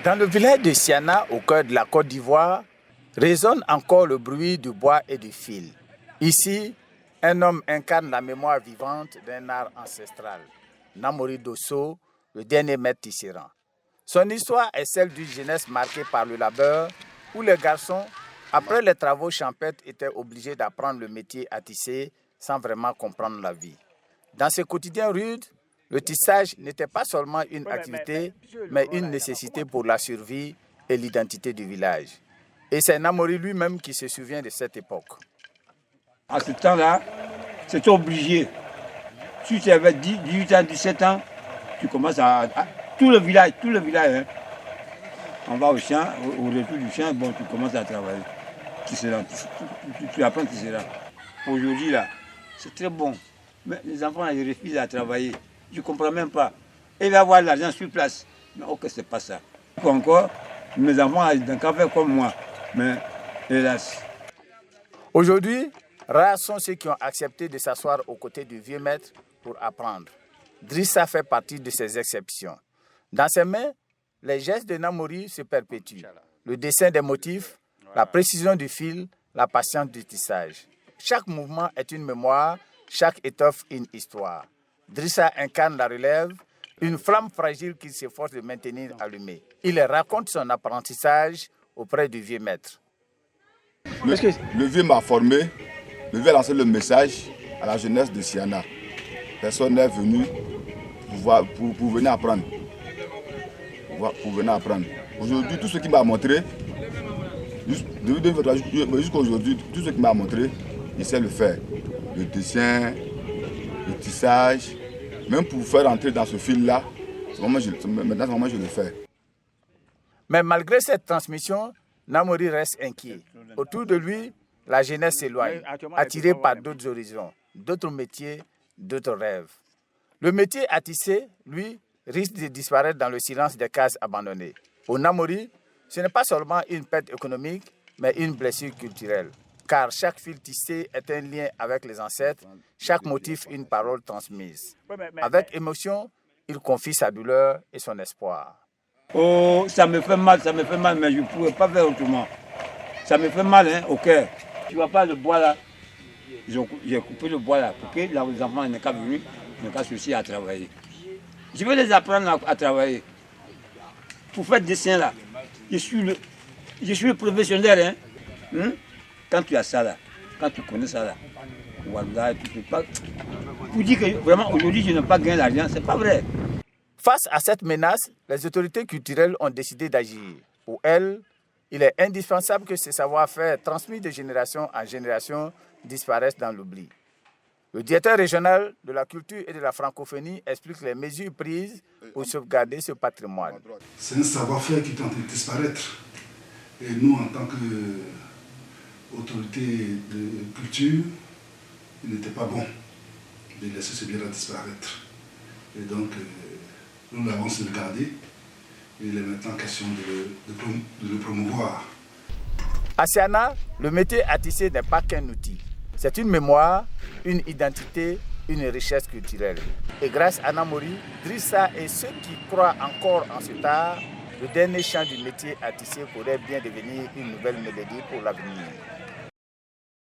Dans le village de Siana, au cœur de la Côte d'Ivoire, résonne encore le bruit du bois et du fil. Ici, un homme incarne la mémoire vivante d'un art ancestral, Namori Dosso, le dernier maître tisserand. Son histoire est celle d'une jeunesse marquée par le labeur, où les garçons, après les travaux champêtres, étaient obligés d'apprendre le métier à tisser sans vraiment comprendre la vie. Dans ce quotidien rude, le tissage n'était pas seulement une activité, mais une nécessité pour la survie et l'identité du village. Et c'est Namori lui-même qui se souvient de cette époque. À ce temps-là, c'était obligé. Si tu avais 18 ans, 17 ans, tu commences à tout le village, hein. On va au champ, au retour du champ, bon, tu commences à travailler. Tu apprends tisserand. Aujourd'hui, là, c'est très bon. Mais les enfants, ils refusent à travailler. Je ne comprends même pas. Et il va avoir l'argent sur place. Mais ok, c'est pas ça. Encore, mes enfants, ils n'ont qu'à faire comme moi. Mais hélas. Aujourd'hui, rares sont ceux qui ont accepté de s'asseoir aux côtés du vieux maître pour apprendre. Drissa fait partie de ces exceptions. Dans ses mains, les gestes de Namori se perpétuent. Le dessin des motifs, la précision du fil, la patience du tissage. Chaque mouvement est une mémoire, chaque étoffe une histoire. Drissa incarne la relève, une flamme fragile qu'il s'efforce de maintenir allumée. Il raconte son apprentissage auprès du vieux maître. Le vieux m'a formé, le vieux a lancé le message à la jeunesse de Siana. Personne n'est venu pour venir apprendre. Pour venir apprendre. Aujourd'hui, tout ce qu'il m'a montré, jusqu'à aujourd'hui, tout ce qu'il m'a montré, il sait le faire. Le dessin, le tissage, même pour faire entrer dans ce fil-là, maintenant je le fais. Mais malgré cette transmission, Namori reste inquiet. Autour de lui, la jeunesse s'éloigne, attirée par d'autres horizons, d'autres métiers, d'autres rêves. Le métier à tisser, lui, risque de disparaître dans le silence des cases abandonnées. Pour Namori, ce n'est pas seulement une perte économique, mais une blessure culturelle. Car chaque fil tissé est un lien avec les ancêtres, chaque motif une parole transmise. Avec émotion, il confie sa douleur et son espoir. Oh, ça me fait mal, mais je ne pourrais pas faire autrement. Ça me fait mal, hein, au cœur. Tu vois pas le bois là? J'ai coupé le bois là pour que les enfants n'aient qu'à venir, n'aient qu'à chercher à travailler. Je vais les apprendre à travailler. Pour faire des dessins là, je suis le professionnel. Hein? Quand tu as ça là, quand tu connais ça là, voilà, tu peux pas. Pour dire que vraiment aujourd'hui je n'ai pas gagné l'argent, c'est pas vrai. Face à cette menace, les autorités culturelles ont décidé d'agir. Pour elles, il est indispensable que ces savoir-faire transmis de génération en génération disparaissent dans l'oubli. Le directeur régional de la culture et de la francophonie explique les mesures prises pour sauvegarder ce patrimoine. C'est un savoir-faire qui est en train de disparaître. Et nous, en tant qu'autorité de culture, il n'était pas bon de laisser ce bien-là disparaître. Et donc, nous l'avons sauvegardé. Il est maintenant question de le promouvoir. À Siana, le métier à tisser n'est pas qu'un outil. C'est une mémoire, une identité, une richesse culturelle. Et grâce à Namori, Drissa et ceux qui croient encore en cet art, le dernier chant du métier à tisser pourrait bien devenir une nouvelle mélodie pour l'avenir.